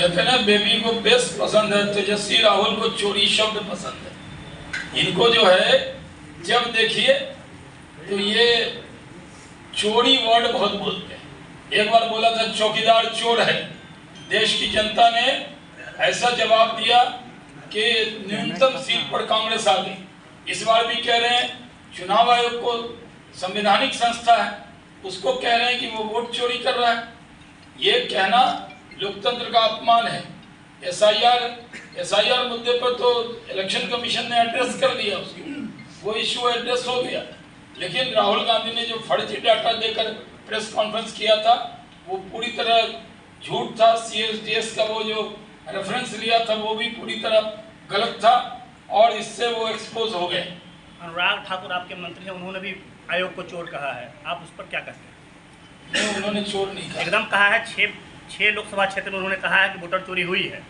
कहते ना बेबी को बेस पसंद है, तेजस्वी राहुल को चोरी शब्द पसंद है। इनको जो है जब देखिए तो ये चोरी वर्ड बहुत बोलते हैं। एक बार बोला था चौकीदार चोर है। देश की जनता ने ऐसा जवाब दिया कि न्यूनतम सीट पर कांग्रेस आ गई। इस बार भी कह रहे हैं चुनाव आयोग को संवैधानिक संस्था है, उसको कह रहे हैं कि वो वोट चोरी कर रहा है। ये कहना लोकतंत्र का अपमान है। एसआईआर मुद्दे पर तो इलेक्शन कमीशन ने एड्रेस कर दिया, उसकी वो इशू एड्रेस हो गया। लेकिन राहुल गांधी ने जो फर्जी डाटा देकर प्रेस कॉन्फ्रेंस किया था वो पूरी तरह झूठ था। सीएसडीएस का वो जो रेफरेंस लिया था वो भी पूरी तरह गलत था और इससे वो एक्सपोज हो गए। अनुराग ठाकुर आपके मंत्री हैं, उन्होंने भी आयोग को चोर कहा है, आप उस पर क्या कहते हैं? नहीं, उन्होंने चोर नहीं कहा। एकदम कहा है। छह लोकसभा क्षेत्र में उन्होंने कहा है कि वोटर चोरी हुई है,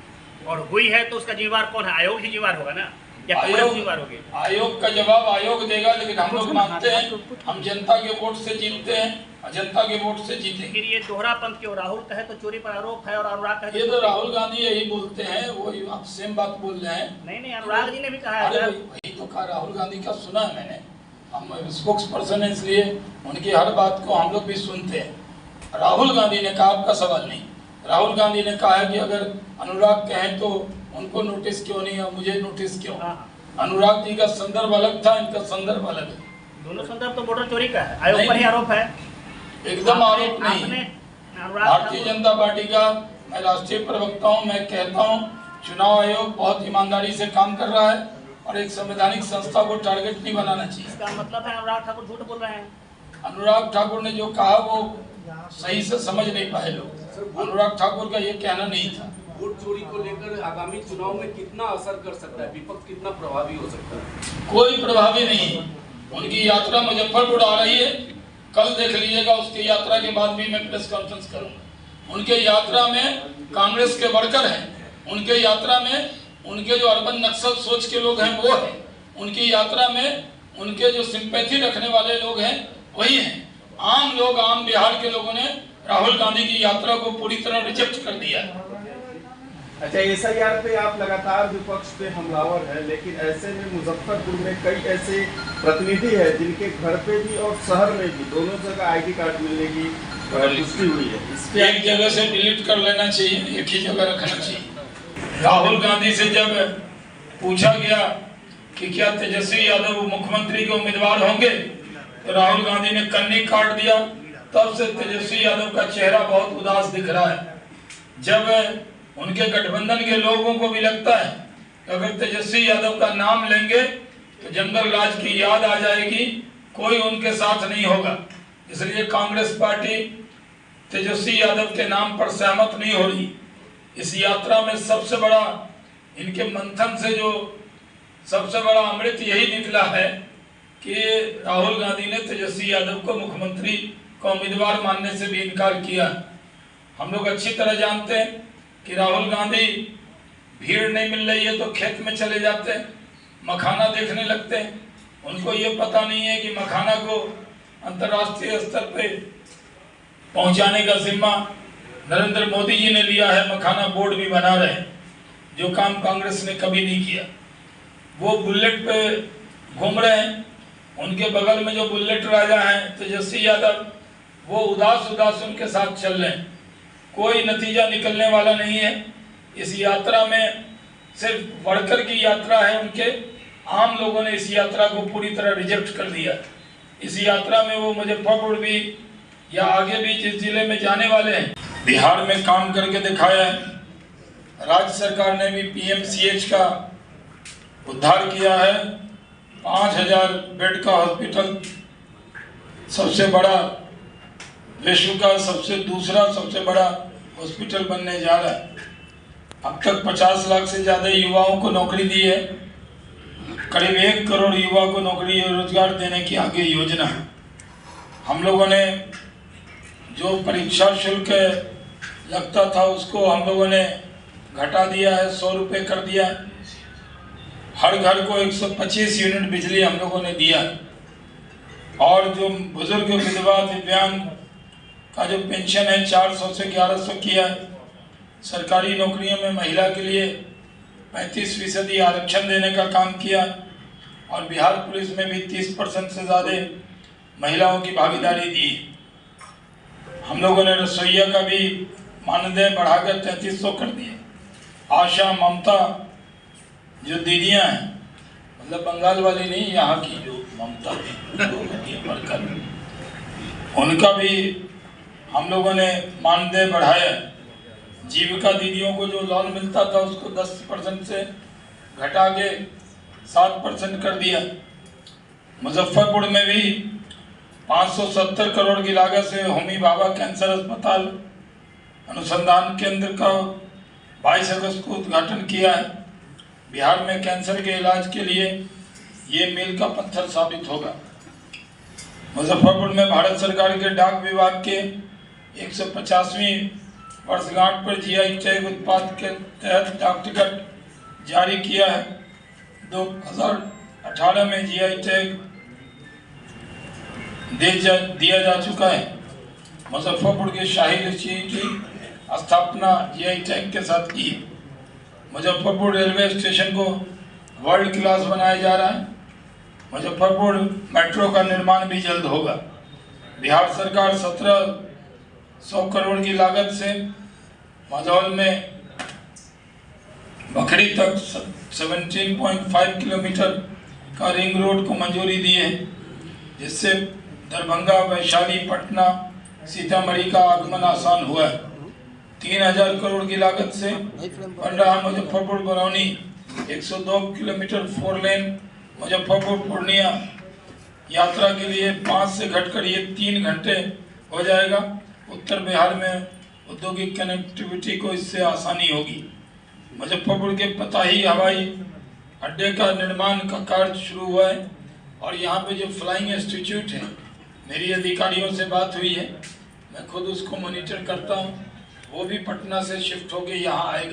और हुई है तो उसका जिम्मेवार कौन है? आयोग ही जिम्मेवार होगा ना, या कांग्रेस जिम्मेवार होगी? आयोग का जवाब आयोग देगा, लेकिन हम लोग मानते हैं हम जनता के वोट से जीतते हैं और जनता के वोट से जीतेंगे। फिर ये दोहरापंथ क्यों? राहुल कहे तो चोरी पर आरोप है और अनुराग कहे ये तो राहुल गांधी यही बोलते हैं, वो आप सेम बात बोल रहे हैं। नहीं, अनुराग जी ने भी कहा है। अरे वही तो कहा, राहुल गांधी का सुना है मैंने। हम स्पोक्स पर्सन है, इसलिए उनकी हर बात को हम लोग भी सुनते हैं। राहुल गांधी ने कहा, आपका सवाल नहीं, राहुल गांधी ने कहा है कि अगर अनुराग कहें तो उनको नोटिस क्यों नहीं और मुझे नोटिस क्यों? अनुराग जी का संदर्भ अलग था, इनका संदर्भ अलग है। दोनों संदर्भ तो वोटर चोरी का है, आयोग पर ही आरोप है। एकदम आरोप नहीं। भारतीय जनता पार्टी का मैं राष्ट्रीय प्रवक्ता हूँ, मैं कहता हूँ चुनाव आयोग बहुत ईमानदारी से काम कर रहा है और एक संवैधानिक संस्था को टारगेट नहीं बनाना चाहिए। इसका मतलब है अनुराग ठाकुर झूठ बोल रहे हैं। अनुराग ठाकुर ने जो कहा वो सही से समझ नहीं पाए लोग। अनुराग ठाकुर का ये कहना नहीं था। वोट चोरी को लेकर आगामी चुनाव में कितना असर कर सकता है, विपक्ष कितना प्रभावी हो सकता है? कोई प्रभावी नहीं। उनकी यात्रा मुजफ्फरपुर आ रही है, कल देख लीजिएगा। उसकी यात्रा के बाद भी मैं प्रेस कॉन्फ्रेंस करूंगा। उनके यात्रा में कांग्रेस के वर्कर हैं, उनके यात्रा में उनके जो अर्बन नक्सल सोच के लोग हैं वो हैं, उनकी यात्रा में उनके जो सिंपैथी रखने वाले लोग हैं वही हैं। आम लोग, आम बिहार के लोगों ने राहुल गांधी की यात्रा को पूरी तरह रिजेक्ट कर दिया। अच्छा, एसआईआर पे आप लगातार विपक्ष पे हमलावर है, लेकिन ऐसे में मुजफ्फरपुर में कई ऐसे प्रतिनिधि है जिनके घर पे भी और शहर में भी दोनों जगह आईडी कार्ड मिलने की पुष्टि हुई है। इसके एक जगह से डिलीट कर लेना चाहिए, एक ही जगह रखना चाहिए। राहुल गांधी से जब पूछा गया कि क्या तेजस्वी यादव मुख्यमंत्री के उम्मीदवार होंगे तो राहुल गांधी ने कन्नी काट दिया। तब से तेजस्वी यादव का चेहरा बहुत उदास दिख रहा है। जब उनके गठबंधन के लोगों को भी लगता है कि अगर तेजस्वी यादव का नाम लेंगे तो जंगल राज की याद आ जाएगी, कोई उनके साथ नहीं होगा। इसलिए कांग्रेस पार्टी तेजस्वी यादव के नाम पर सहमत नहीं हो रही। इस यात्रा में सबसे बड़ा इनके मंथन से जो सबसे बड़ा अमृत यही निकला है कि राहुल गांधी ने तेजस्वी यादव को मुख्यमंत्री का उम्मीदवार मानने से भी इनकार किया। हम लोग अच्छी तरह जानते हैं कि राहुल गांधी भीड़ नहीं मिल रही है तो खेत में चले जाते हैं, मखाना देखने लगते हैं। उनको ये पता नहीं है कि मखाना को अंतर्राष्ट्रीय स्तर पे पहुंचाने का जिम्मा नरेंद्र मोदी जी ने लिया है। मखाना बोर्ड भी बना रहे हैं, जो काम कांग्रेस ने कभी नहीं किया। वो बुलेट पे घूम रहे हैं, उनके बगल में जो बुलेट राजा हैं तेजस्वी यादव, वो उदास उदास उनके साथ चल रहे हैं। कोई नतीजा निकलने वाला नहीं है। इस यात्रा में सिर्फ वर्कर की यात्रा है उनके। आम लोगों ने इस यात्रा को पूरी तरह रिजेक्ट कर दिया। इस यात्रा में वो मुजफ्फरपुर भी या आगे भी जिस जिले में जाने वाले हैं, बिहार में काम करके दिखाया है। राज्य सरकार ने भी पीएमसीएच का उद्धार किया है। 5000 बेड का हॉस्पिटल, सबसे बड़ा विश्व का दूसरा सबसे बड़ा हॉस्पिटल बनने जा रहा है। अब तक 50 लाख से ज़्यादा युवाओं को नौकरी दी है। करीब 1 करोड़ युवा को नौकरी और रोजगार देने की आगे योजना है। हम लोगों ने जो परीक्षा शुल्क लगता था उसको हम लोगों ने घटा दिया है, 100 रुपये कर दिया। हर घर को 125 यूनिट बिजली हम लोगों ने दिया। और जो बुजुर्ग, विधवा, दिव्यांग का जो पेंशन है 400 से 1100 किया है। सरकारी नौकरियों में महिला के लिए 35% आरक्षण देने का काम किया और बिहार पुलिस में भी 30% से ज़्यादा महिलाओं की भागीदारी दी। हम लोगों ने रसोइया का भी मानदेय बढ़ाकर 3300 कर दिए। आशा ममता जो दीदियां हैं, मतलब बंगाल वाली नहीं, यहाँ की जो ममता बढ़कर, उनका भी हम लोगों ने मानदेय बढ़ाया। जीविका दीदियों को जो लोन मिलता था उसको 10% से घटा के 7% कर दिया। मुजफ्फरपुर में भी 570 करोड़ की लागत से होमी भाभा कैंसर अस्पताल अनुसंधान केंद्र का 22 अगस्त को उद्घाटन किया है। बिहार में कैंसर के इलाज के लिए ये मील का पत्थर साबित होगा। मुजफ्फरपुर में भारत सरकार के डाक विभाग के 150वीं वर्षगांठ पर जीआई टैग उत्पाद के तहत डाक टिकट जारी किया है। 2018 में जीआई टैग दिया जा चुका है। मुजफ्फरपुर के शाही लीची की स्थापना जीआई टैग के साथ की। मुजफ्फरपुर रेलवे स्टेशन को वर्ल्ड क्लास बनाया जा रहा है। मुजफ्फरपुर मेट्रो का निर्माण भी जल्द होगा। बिहार सरकार 1700 करोड़ की लागत से मझौल में बखरी तक 17.5 किलोमीटर का रिंग रोड को मंजूरी दी है, जिससे दरभंगा, वैशाली, पटना, सीतामढ़ी का आगमन आसान हुआ है। 3000 करोड़ की लागत से बन रहा मुजफ्फरपुर बरौनी 102 किलोमीटर 4 लेन मुजफ्फरपुर पूर्णिया यात्रा के लिए 5 से घटकर ये 3 घंटे हो जाएगा। उत्तर बिहार में औद्योगिक कनेक्टिविटी को इससे आसानी होगी। मुजफ्फरपुर के पताही हवाई अड्डे का निर्माण का कार्य शुरू हुआ है और यहाँ पे जो फ्लाइंग इंस्टीट्यूट है, मेरी अधिकारियों से बात हुई है, मैं खुद उसको मॉनिटर करता हूँ, वो भी पटना से शिफ्ट होके यहाँ आएगा।